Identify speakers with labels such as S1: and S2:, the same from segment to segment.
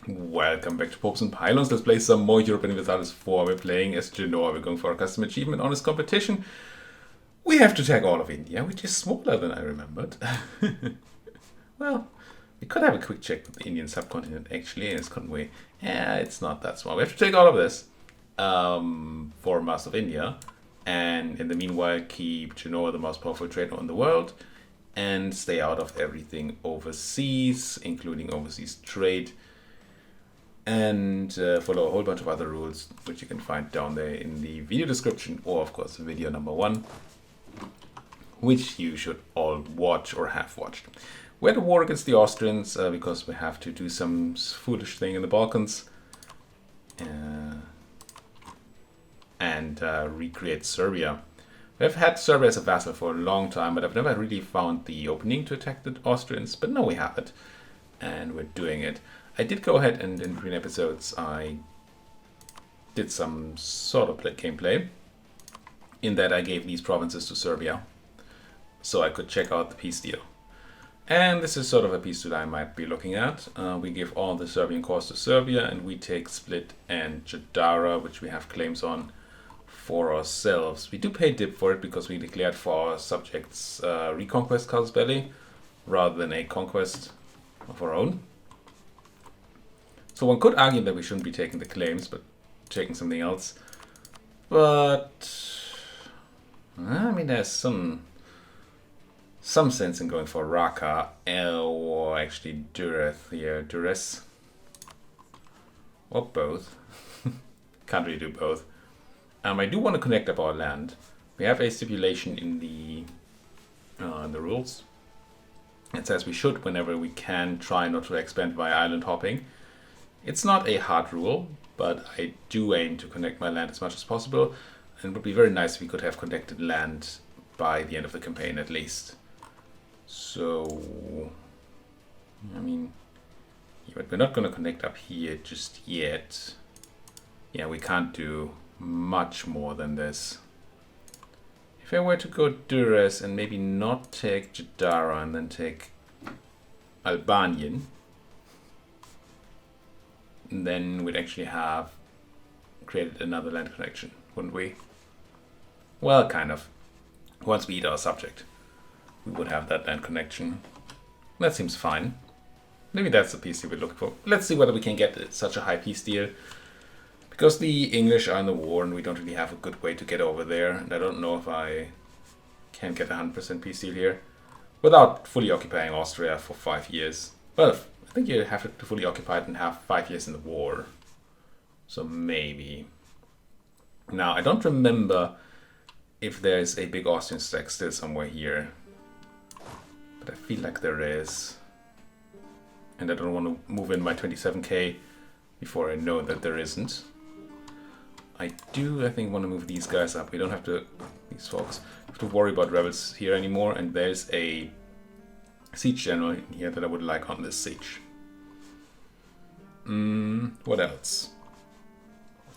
S1: Welcome back to Popes and Pylons. Let's play some more Europa Universalis 4. We're playing as Genoa. We're going for a custom achievement on this competition. We have to take all of India, which is smaller than I remembered. Well, we could have a quick check with the Indian subcontinent actually, is couldn't we? Yeah, it's not that small. We have to take all of this for most of India. And in the meanwhile, keep Genoa the most powerful trader in the world. And stay out of everything overseas, including overseas trade. And follow a whole bunch of other rules, which you can find down there in the video description, or of course video number 1, which you should all watch or have watched. We're at a war against the Austrians because we have to do some foolish thing in the Balkans and recreate Serbia. We've had Serbia as a vassal for a long time, but I've never really found the opening to attack the Austrians, but now we have it, and we're doing it. I did go ahead and in between episodes I did some sort of gameplay in that I gave these provinces to Serbia so I could check out the peace deal. And this is sort of a peace deal I might be looking at. We give all the Serbian cores to Serbia and we take Split and Jadara, which we have claims on, for ourselves. We do pay dip for it because we declared for our subjects reconquest casus belli rather than a conquest of our own. So one could argue that we shouldn't be taking the claims, but taking something else. But I mean, there's some sense in going for Raqqa or actually Dureth here, Durres, or both. Can't really do both. I do want to connect up our land. We have a stipulation in the rules. It says we should, whenever we can, try not to expand via island hopping. It's not a hard rule, but I do aim to connect my land as much as possible, and it would be very nice if we could have connected land by the end of the campaign at least. So, I mean, but we're not going to connect up here just yet. Yeah, we can't do much more than this. If I were to go Durres and maybe not take Jadara and then take Albanian, then we'd actually have created another land connection, wouldn't we? Well, kind of. Once we eat our subject, we would have that land connection. That seems fine. Maybe that's the peace deal we're looking for. Let's see whether we can get such a high peace deal. Because the English are in the war and we don't really have a good way to get over there. And I don't know if I can get a 100% peace deal here without fully occupying Austria for 5 years. Well, I think you have to fully occupy it and have 5 years in the war. So maybe. Now, I don't remember if there's a big Austrian stack still somewhere here. But I feel like there is. And I don't want to move in my 27k before I know that there isn't. I think, want to move these guys up. We don't have to, these folks, have to worry about rebels here anymore. And there's a siege general in here that I would like on this siege. What else?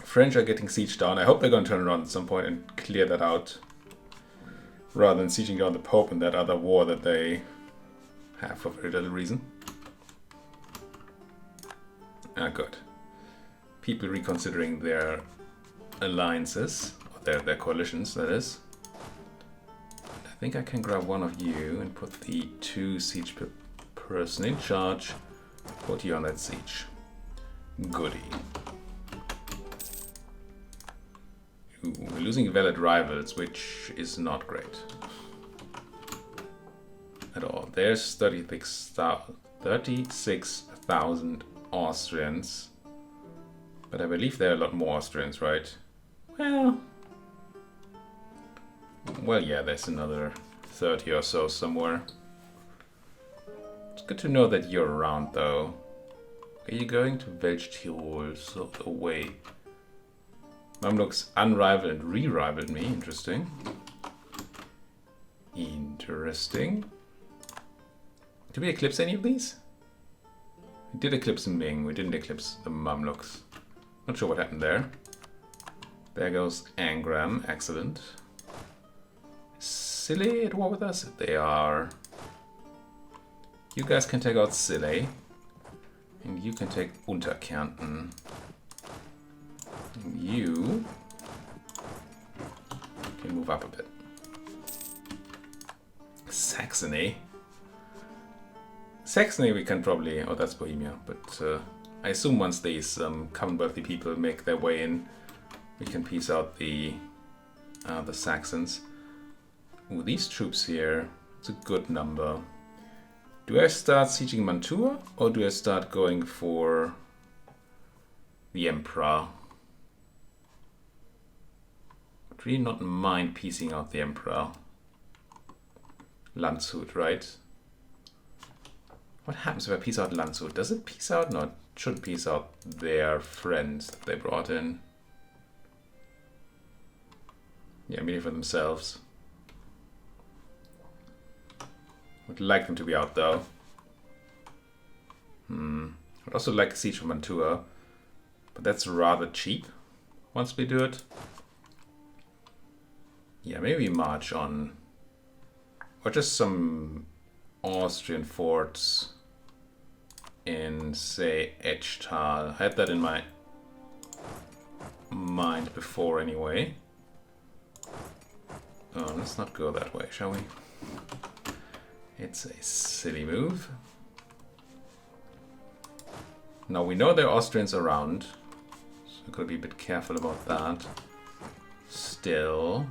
S1: French are getting sieged down. I hope they're going to turn around at some point and clear that out, rather than sieging down the Pope in that other war that they have for very little reason. Ah, good. People reconsidering their alliances, or their coalitions, that is. I think I can grab one of you and put the 2 siege person in charge. Put you on that siege. Goody. Ooh, we're losing valid rivals, which is not great at all. There's 36,000 Austrians, but I believe there are a lot more Austrians, right? Well, yeah, there's another 30 or so somewhere. It's good to know that you're around, though. Are you going to Velch-Tirol? So away. Mamluks unrivaled and re-rivaled me. Interesting. Interesting. Did we eclipse any of these? We did eclipse Ming. We didn't eclipse the Mamluks. Not sure what happened there. There goes Angram. Excellent. Sille at war with us? They are. You guys can take out Sille. And you can take Unterkärnten. And you can move up a bit. Saxony. Saxony we can probably... Oh, that's Bohemia. But I assume once these Commonwealthy people make their way in, we can piece out the Saxons. Ooh, these troops here, it's a good number. Do I start sieging Mantua or do I start going for the Emperor? I'd really not mind piecing out the Emperor. Landshut, right? What happens if I piece out Landshut? Does it piece out? No, it should piece out their friends that they brought in. Yeah, maybe for themselves. Would like them to be out though. I'd also like a siege for Mantua, but that's rather cheap once we do it. Yeah, maybe march on, or just some Austrian forts in, say, Echtal. I had that in my mind before anyway. Oh, let's not go that way, shall we? It's a silly move. Now we know there are Austrians around, so I've got to be a bit careful about that. Still,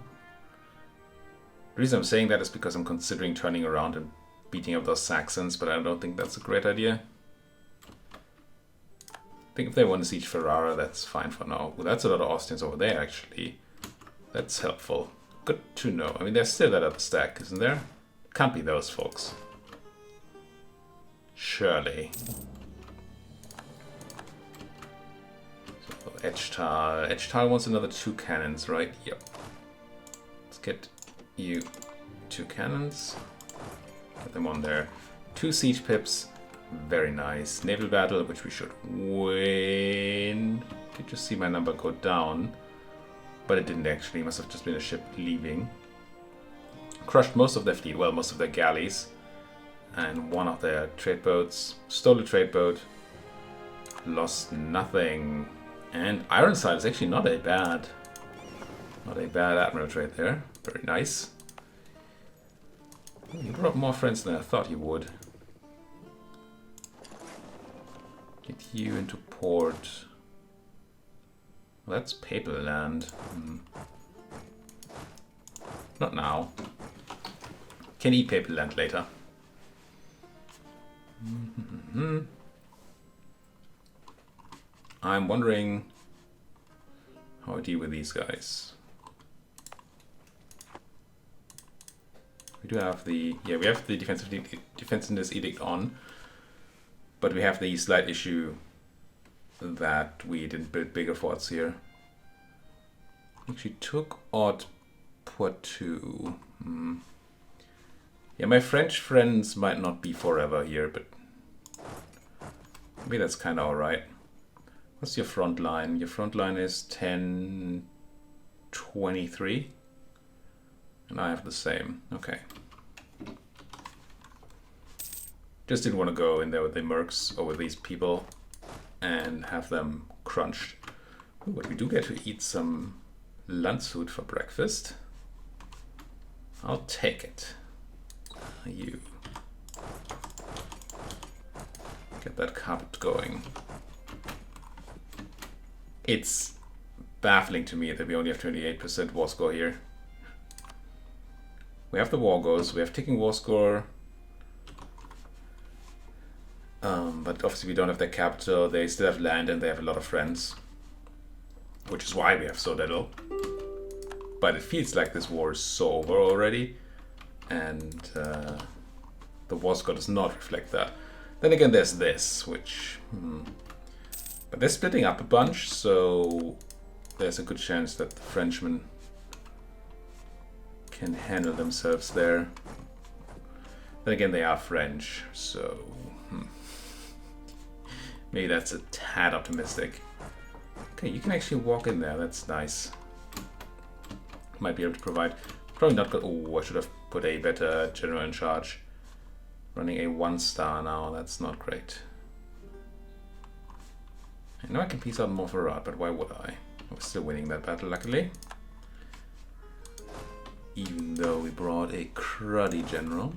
S1: the reason I'm saying that is because I'm considering turning around and beating up those Saxons, but I don't think that's a great idea. I think if they want to siege Ferrara, that's fine for now. Well, that's a lot of Austrians over there, actually. That's helpful. Good to know. I mean, there's still that other stack, isn't there? Can't be those folks. Surely. So, Echtal. Echtal wants another 2 cannons, right? Yep. Let's get you 2 cannons. Get them on there. 2 siege pips. Very nice. Naval battle, which we should win. Did you see my number go down? But it didn't actually. It must have just been a ship leaving. Crushed most of their fleet, well, most of their galleys, and one of their trade boats. Stole a trade boat. Lost nothing. And Ironside is actually not a bad admiral trade there. Very nice. He brought more friends than I thought he would. Get you into port. Well, that's papal land. Not now. Can eat papal land later. I'm wondering how I deal with these guys. We do have the we have the defensiveness edict on, but we have the slight issue that we didn't build bigger forts here. Actually took Odd Poitou. Yeah, my French friends might not be forever here, but maybe that's kind of alright. What's your front line? Your front line is 1023. And I have the same. Okay. Just didn't want to go in there with the mercs or with these people and have them crunched. Ooh, but we do get to eat some Landshut for breakfast. I'll take it. You. Get that carpet going. It's baffling to me that we only have 28% war score here. We have the war goals, we have ticking war score. But obviously we don't have their capital, they still have land and they have a lot of friends. Which is why we have so little. But it feels like this war is so over already. And the war score does not reflect that. Then again there's this, which... But they're splitting up a bunch, so there's a good chance that the Frenchmen can handle themselves there. Then again, they are French, so maybe that's a tad optimistic. Okay, you can actually walk in there. That's nice. Might be able to provide. Probably not good. Oh, I should have put a better general in charge. Running a 1-star now. That's not great. I know I can piece out more for Rod, but why would I? I was still winning that battle, luckily. Even though we brought a cruddy general.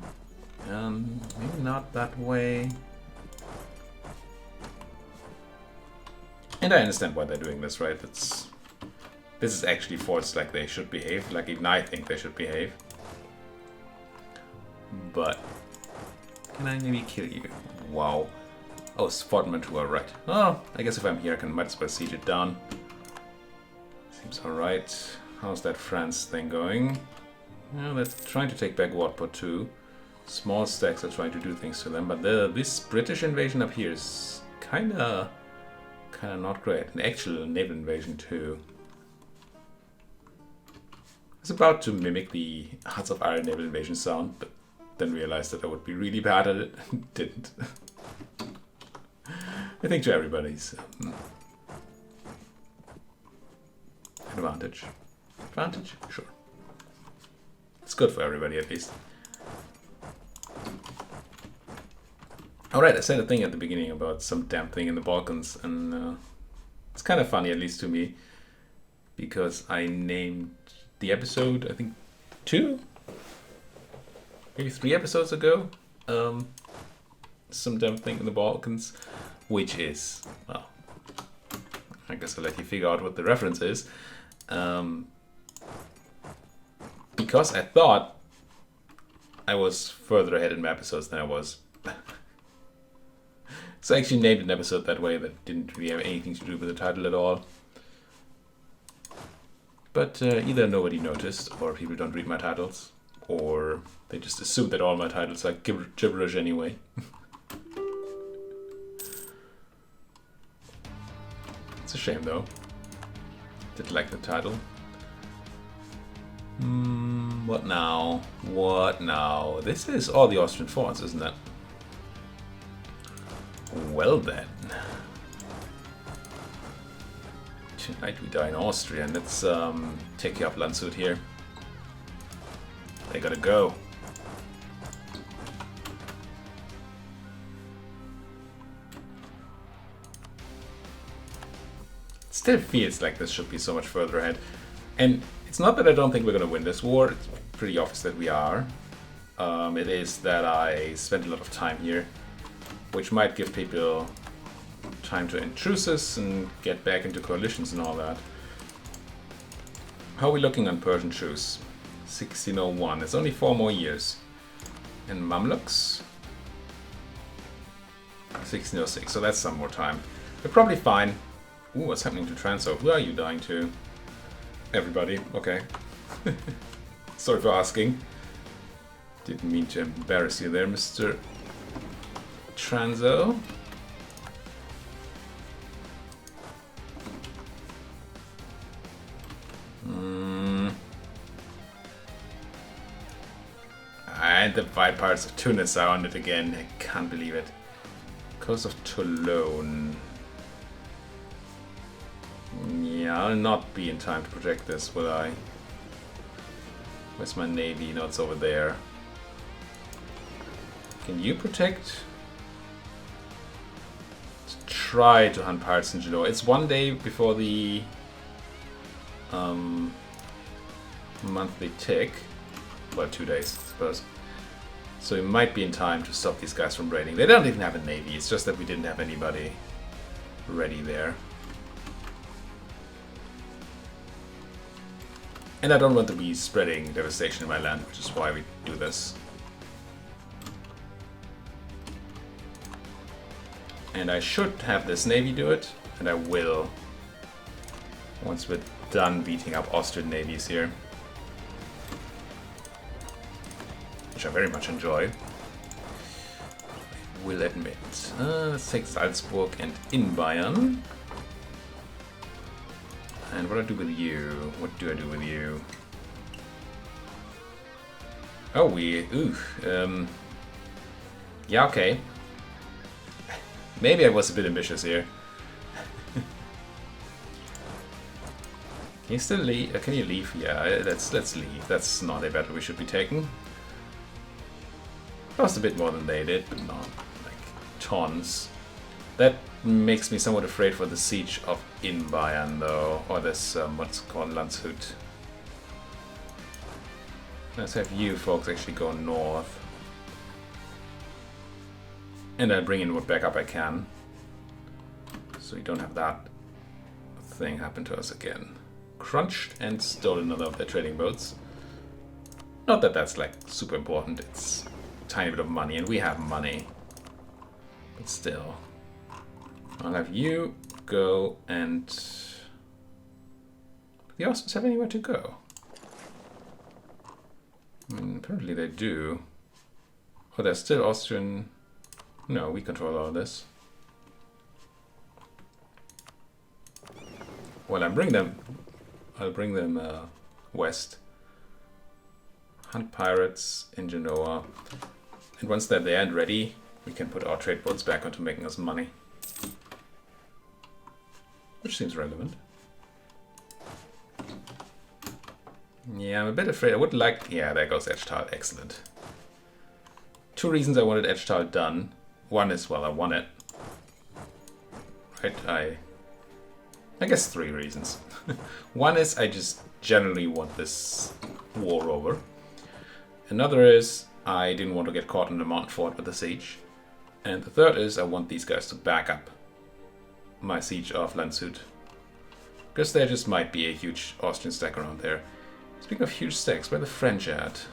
S1: Maybe not that way. And I understand why they're doing this, right? This is actually forced like they should behave. Like even I think they should behave. But can I maybe kill you? Wow. Oh, Fort Mantua, right. Oh, I guess if I'm here I might as well siege it down. Seems alright. How's that France thing going? Well, they're trying to take back Watford too. Small stacks are trying to do things to them, but this British invasion up here is kinda not great. An actual naval invasion too. I was about to mimic the Hearts of Iron naval invasion sound, but then realized that I would be really bad at it and didn't. I think to everybody's advantage. Advantage? Sure. It's good for everybody at least. Alright, I said a thing at the beginning about some damn thing in the Balkans, and it's kind of funny, at least to me, because I named the episode, I think, 2? Maybe 3 episodes ago, some damn thing in the Balkans, which is, well, I guess I'll let you figure out what the reference is, because I thought I was further ahead in my episodes than I was. So I actually named an episode that way that didn't really have anything to do with the title at all. But either nobody noticed, or people don't read my titles, or they just assume that all my titles are gibberish anyway. It's a shame though. Did like the title. What now? What now? This is all the Austrian forts, isn't it? Well then. Tonight we die in Austria. Let's take you up Landshut here. They gotta go. It still feels like this should be so much further ahead. And it's not that I don't think we're gonna win this war. It's pretty obvious that we are. It is that I spent a lot of time here, which might give people time to end truces and get back into coalitions and all that. How are we looking on Persian truce? 1601. It's only 4 more years. And Mamluks? 1606. So that's some more time. We're probably fine. Ooh, what's happening to Transo? Who are you dying to? Everybody. Okay. Sorry for asking. Didn't mean to embarrass you there, Mr. Transo. And the white parts of Tunis are on it again. I can't believe it. Coast of Toulon. Yeah, I'll not be in time to protect this, will I? Where's my navy? No, it's over there. Can you protect? Let's try to hunt pirates in Genoa. It's 1 day before the monthly tick. Well, 2 days, I suppose. So we might be in time to stop these guys from raiding. They don't even have a navy. It's just that we didn't have anybody ready there. And I don't want to be spreading devastation in my land, which is why we do this. And I should have this navy do it, and I will once we're done beating up Austrian navies here. Which I very much enjoy. I will admit. Let's take Salzburg and in Bayern. And what do I do with you? What do I do with you? Oh, yeah, okay. Maybe I was a bit ambitious here. Can you still leave? Can you leave? Yeah, let's leave. That's not a battle we should be taking. Lost a bit more than they did, but not like tons. That makes me somewhat afraid for the siege of Bayern, though, or this what's called Landshut. Let's have you folks actually go north. And I'll bring in what backup I can. So we don't have that thing happen to us again. Crunched and stole another of their trading boats. Not that that's like super important, it's a tiny bit of money, and we have money. But still. I'll have you go and... Do the Austrians have anywhere to go? I mean, apparently they do. Oh, there's still Austrian... No, we control all this. Well, I'll bring them west. Hunt pirates in Genoa. And once they're there and ready, we can put our trade boats back onto making us money. Which seems relevant. Yeah, I'm a bit afraid. I would like... Yeah, there goes Edgetal. Excellent. 2 reasons I wanted Edgetal done. One is, well, I want it. Right, I guess 3 reasons. One is I just generally want this war over. Another is I didn't want to get caught in the mountain fort with the siege. And the third is I want these guys to back up my siege of Landshut. Because there just might be a huge Austrian stack around there. Speaking of huge stacks, where are the French at?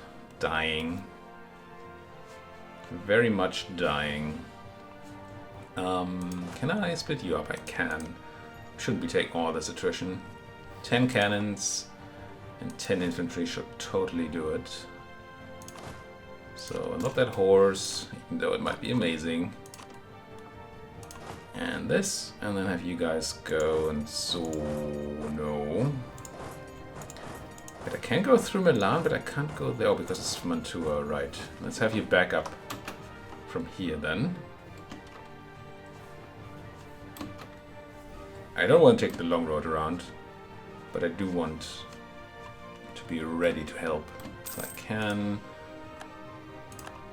S1: Dying. Very much dying. Can I split you up? I can. Shouldn't be taking all this attrition. 10 cannons and 10 infantry should totally do it. So not that horse, even though it might be amazing. And this, and then have you guys go, and so no. But I can go through Milan, but I can't go there. Oh, because it's from Mantua, right. Let's have you back up from here then. I don't want to take the long road around, but I do want to be ready to help if I can.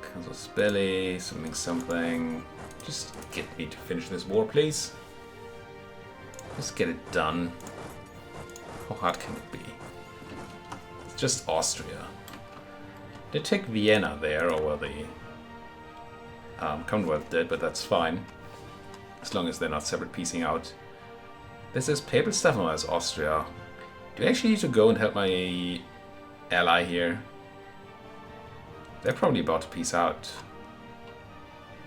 S1: Casus Belli, something. Just get me to finish this war, please. Just get it done. How hard can it be? It's just Austria. They take Vienna there, or well, the Commonwealth did, but that's fine. As long as they're not separate piecing out. This is Papal Stephanor as Austria. Do I actually need to go and help my ally here? They're probably about to piece out.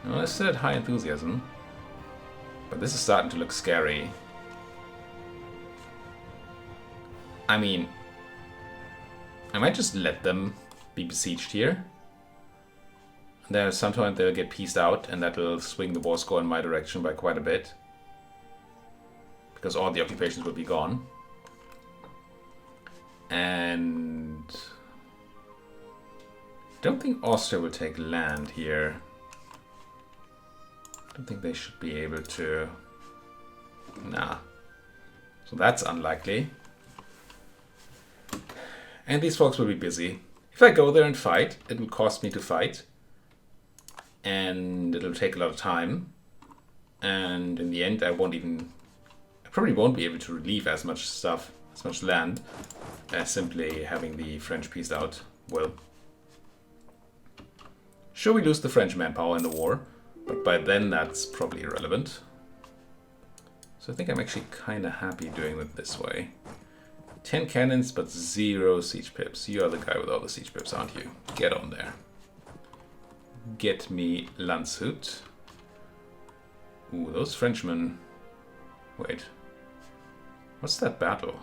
S1: No, I still had high enthusiasm. But this is starting to look scary. I mean, I might just let them be besieged here. And then at some point they'll get pieced out, and that will swing the war score in my direction by quite a bit. Because all the occupations will be gone. And I don't think Austria will take land here. I don't think they should be able to. Nah. So that's unlikely. And these folks will be busy. If I go there and fight, it will cost me to fight. And it'll take a lot of time. And in the end, I probably won't be able to relieve as much stuff, as much land, as simply having the French pieced out will. Sure, we lose the French manpower in the war, but by then that's probably irrelevant. So I think I'm actually kind of happy doing it this way. 10 cannons, but 0 siege pips. You are the guy with all the siege pips, aren't you? Get on there. Get me Landshut. Ooh, those Frenchmen. Wait. What's that battle?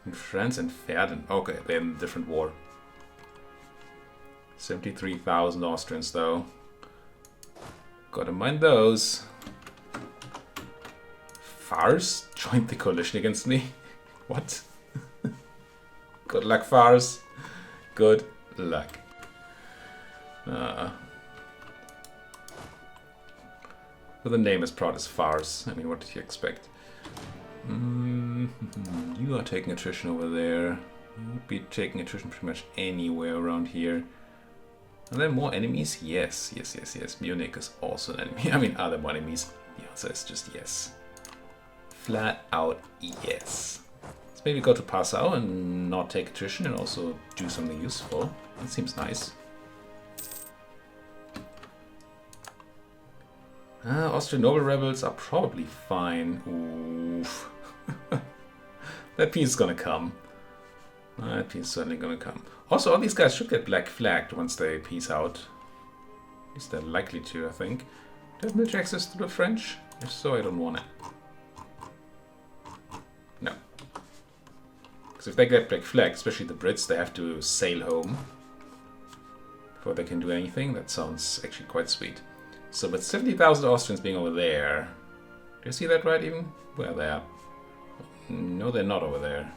S1: In France and Verden. Okay, they're in a different war. 73,000 Austrians, though. Gotta mind those. Fars joined the coalition against me. What? Good luck, Fars. Good luck. With a name as proud as Fars. I mean, what did you expect? You are taking attrition over there. You would be taking attrition pretty much anywhere around here. Are there more enemies? Yes, yes, yes, yes. Munich is also an enemy. I mean, are there more enemies? The answer is just yes. Flat out yes. Let's maybe go to Passau and not take attrition and also do something useful. That seems nice. Austrian noble rebels are probably fine. Oof. That peace is gonna come. That peace is certainly gonna come. Also, all these guys should get black flagged once they peace out. At least they're likely to, I think. Do they have military access to the French? If so, I don't want it. No. Because if they get black flagged, especially the Brits, they have to sail home before they can do anything. That sounds actually quite sweet. So with 70,000 Austrians being over there, do you see that right even? Where they are? No, they're not over there.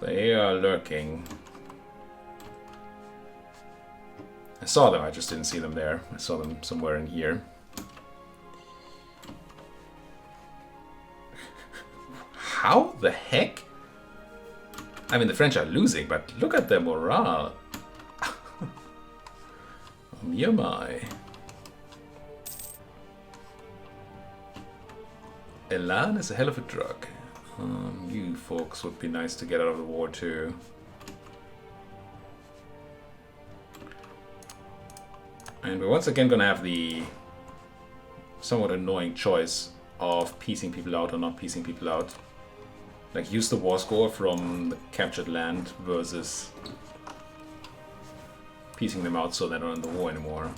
S1: They are lurking. I saw them, I just didn't see them there. I saw them somewhere in here. How the heck? I mean, the French are losing, but look at their morale. Oh my. Elan is a hell of a drug. You folks would be nice to get out of the war too. And we're once again gonna have the somewhat annoying choice of piecing people out or not piecing people out. Like use the war score from the captured land versus piecing them out so they're not in the war anymore.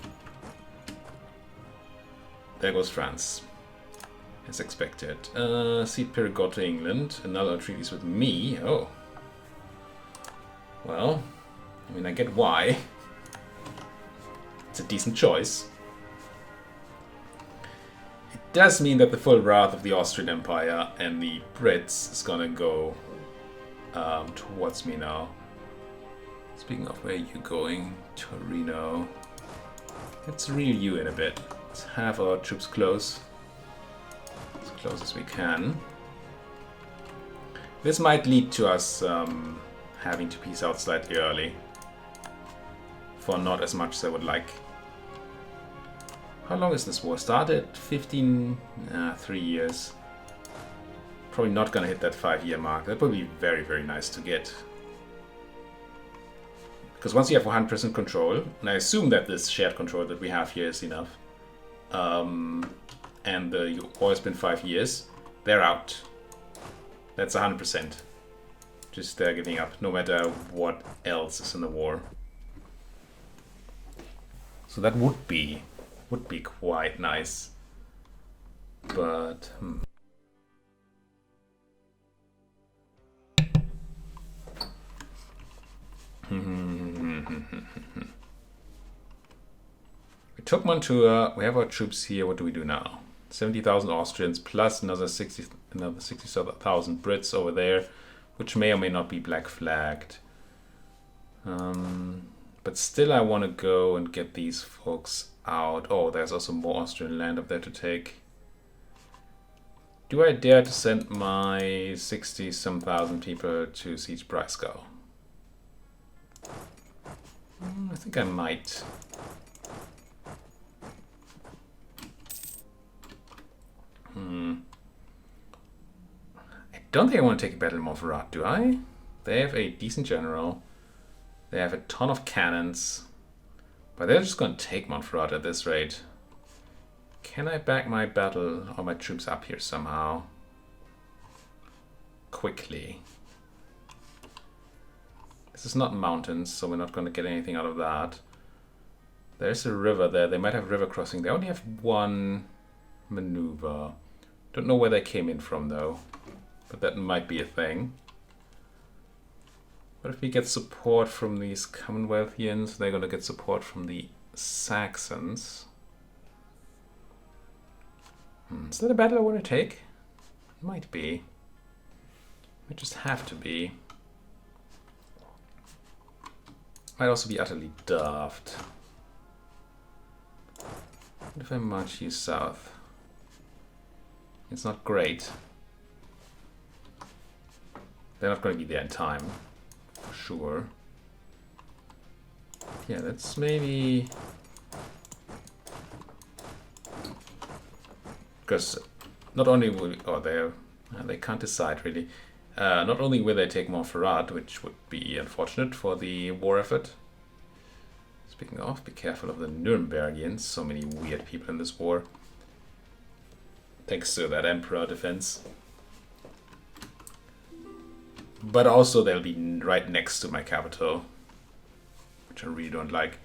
S1: There goes France. As expected. Cede Perigord to England. Another treaties with me. Oh. Well, I mean, I get why. It's a decent choice. It does mean that the full wrath of the Austrian Empire and the Brits is gonna go towards me now. Speaking of, where are you going? Torino. Let's reel you in a bit. Let's have our troops close. As close as we can. This might lead to us having to peace out slightly early. For not as much as I would like. How long is this war? Started 3 years. Probably not gonna hit that 5-year mark. That would be very, very nice to get. Because once you have 100% control, and I assume that this shared control that we have here is enough. And the war has been 5 years, they're out. That's 100%. Just they're giving up, no matter what else is in the war. So that would be quite nice. But we took Mantua. We have our troops here. What do we do now? 70,000 Austrians plus another 60,000 Brits over there, which may or may not be black flagged. But still I want to go and get these folks out. Oh, there's also more Austrian land up there to take. Do I dare to send my 60-some thousand people to siege Breisgau? I think I might. I don't think I want to take a battle in Montferrat, do I? They have a decent general. They have a ton of cannons. But they're just going to take Montferrat at this rate. Can I back my battle or my troops up here somehow? Quickly. This is not mountains, so we're not going to get anything out of that. There's a river there. They might have river crossing. They only have one maneuver. Don't know where they came in from though. But that might be a thing. What if we get support from these Commonwealthians? They're going to get support from the Saxons. Is that a battle I want to take? It might be. Might just have to be. Might also be utterly daft. What if I march you south? It's not great. They're not going to be there in time, for sure. Yeah, that's maybe... Because not only will... Oh, they can't decide, really. Not only will they take more Farad, which would be unfortunate for the war effort. Speaking of, be careful of the Nurembergians. So many weird people in this war. Thanks to that Emperor defense. But also they'll be right next to my capital, which I really don't like.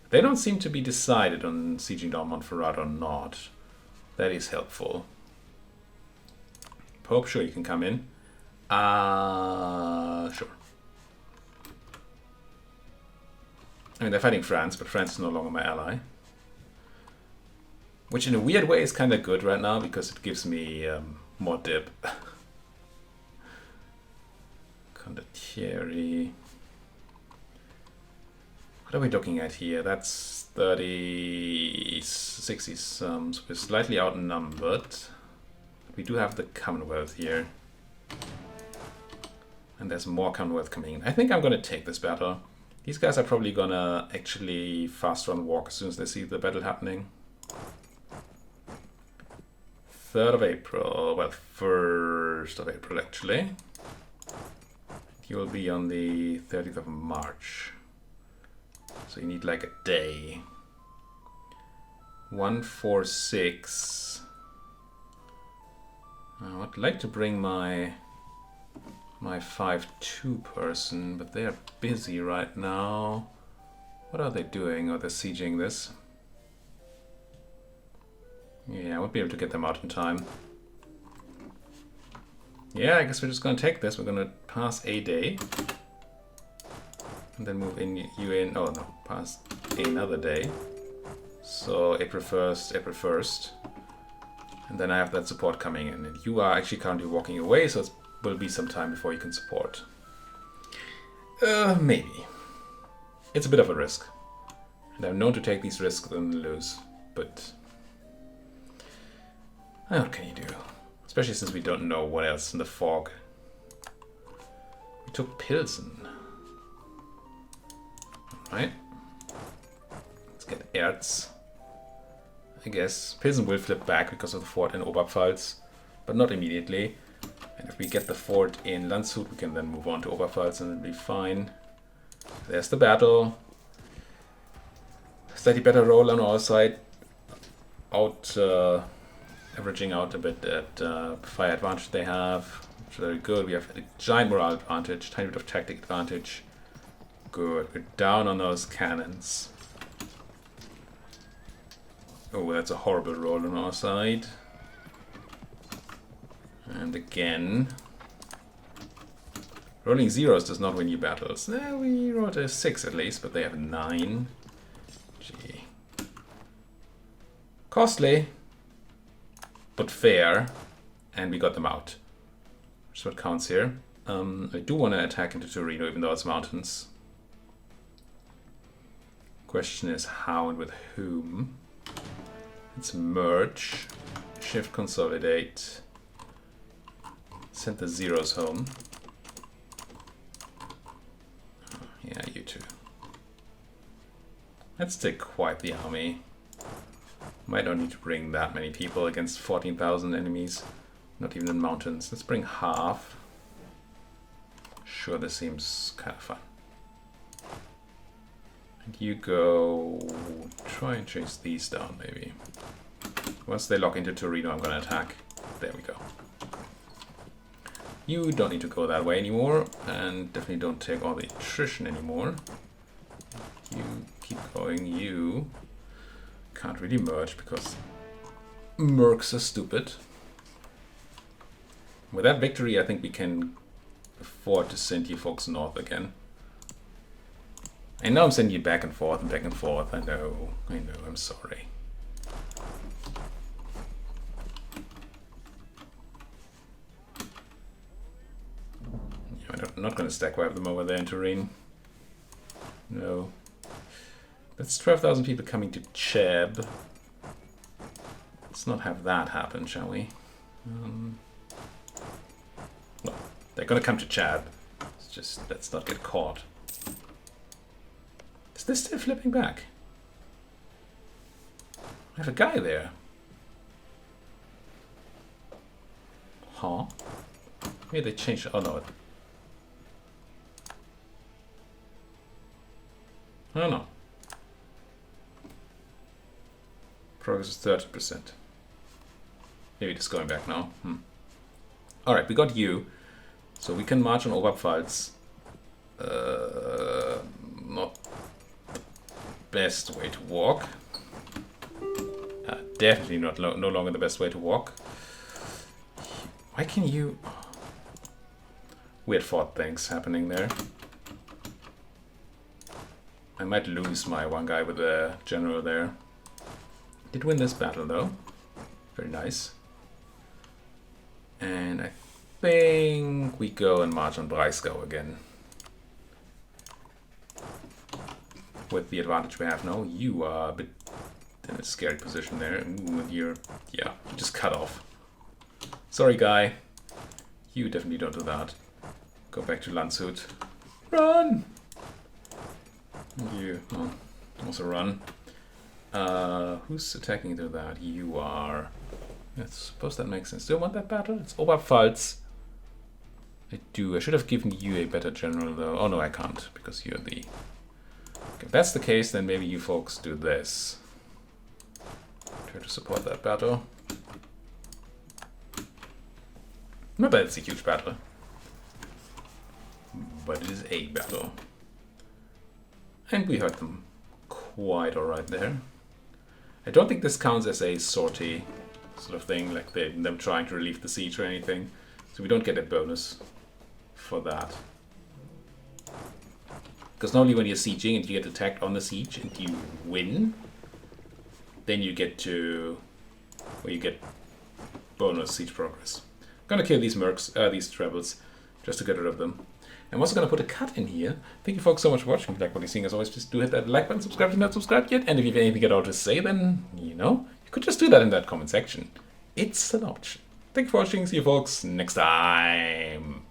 S1: They don't seem to be decided on sieging down Montferrat or not. That is helpful. Pope, sure, you can come in. Sure. I mean, they're fighting France, but France is no longer my ally. Which in a weird way is kind of good right now, because it gives me more dip. Condottieri. What are we looking at here? That's 30, 60 sums. We're slightly outnumbered. We do have the Commonwealth here. And there's more Commonwealth coming in. I think I'm going to take this battle. These guys are probably going to actually fast run walk as soon as they see the battle happening. 3rd of April. Well, 1st of April actually. He will be on the 30th of March. So you need like a day. 146. I would like to bring my 5-2 person, but they are busy right now. What are they doing? Oh, they're sieging this. Yeah, I won't be able to get them out in time. Yeah, I guess we're just going to take this. We're going to pass a day. And then move in you in. Oh, no. Pass another day. So April 1st, April 1st. And then I have that support coming in. And you are actually currently walking away, so it will be some time before you can support. Maybe. It's a bit of a risk. And I'm known to take these risks and lose. But what can you do? Especially since we don't know what else in the fog. We took Pilsen. Alright. Let's get Erz. I guess Pilsen will flip back because of the fort in Oberpfalz, but not immediately. And if we get the fort in Landshut, we can then move on to Oberpfalz and it'll be fine. There's the battle. Slightly better roll on our side. Averaging out a bit at fire advantage they have. Which is very good. We have a giant morale advantage, tiny bit of tactic advantage. Good. We're down on those cannons. Oh, that's a horrible roll on our side. And again, rolling zeros does not win you battles. We rolled a 6 at least, but they have a 9. Gee. Costly, but fair. And we got them out. Which is what counts here. I do want to attack into Torino, even though it's mountains. Question is how and with whom. Let's merge, shift consolidate, send the zeros home. Oh, yeah, you too. Let's take quite the army. Might not need to bring that many people against 14,000 enemies, not even in mountains. Let's bring half. Sure, this seems kind of fun. And you go, try and chase these down maybe. Once they lock into Torino, I'm going to attack. There we go. You don't need to go that way anymore, and definitely don't take all the attrition anymore. You keep going, you can't really merge because mercs are stupid. With that victory, I think we can afford to send you folks north again. I know I'm sending you back and forth and back and forth. I know, I'm sorry. Yeah, I'm not going to stack wipe them over there in Turin. No. That's 12,000 people coming to Cheb. Let's not have that happen, shall we? Well, they're going to come to Cheb. It's just, let's not get caught. Is this still flipping back? I have a guy there. Huh? Maybe they changed. Oh no. I don't know. Progress is 30%. Maybe it's going back now. Alright, we got you. So we can march on Oberpfalz. Not the best way to walk. Definitely no longer the best way to walk. Why can you... Weird fort things happening there. I might lose my one guy with the general there. Did win this battle though. Very nice. And I think we go and march on Breisgau again. With the advantage we have now. You are a bit in a scary position there. Ooh, you're just cut off. Sorry, guy. You definitely don't do that. Go back to Landshut. Run! You also run. Who's attacking to that? You are. I suppose that makes sense. Do you want that battle? It's Oberpfalz. I do. I should have given you a better general though. Oh no, I can't because you're the. Okay, if that's the case, then maybe you folks do this. Try to support that battle. Not that it's a huge battle, but it is a battle. And we hurt them quite alright there. I don't think this counts as a sortie sort of thing, like them trying to relieve the siege or anything. So we don't get a bonus for that. Because normally when you're sieging and you get attacked on the siege and you win, then you get to... well, you get bonus siege progress. I'm gonna kill these mercs, these trebles, just to get rid of them. I'm also going to put a cut in here. Thank you folks so much for watching. If you like what you're seeing, as always, please do hit that like button, subscribe if you're not subscribed yet. And if you have anything at all to say, then, you know, you could just do that in that comment section. It's an option. Thank you for watching. See you folks next time.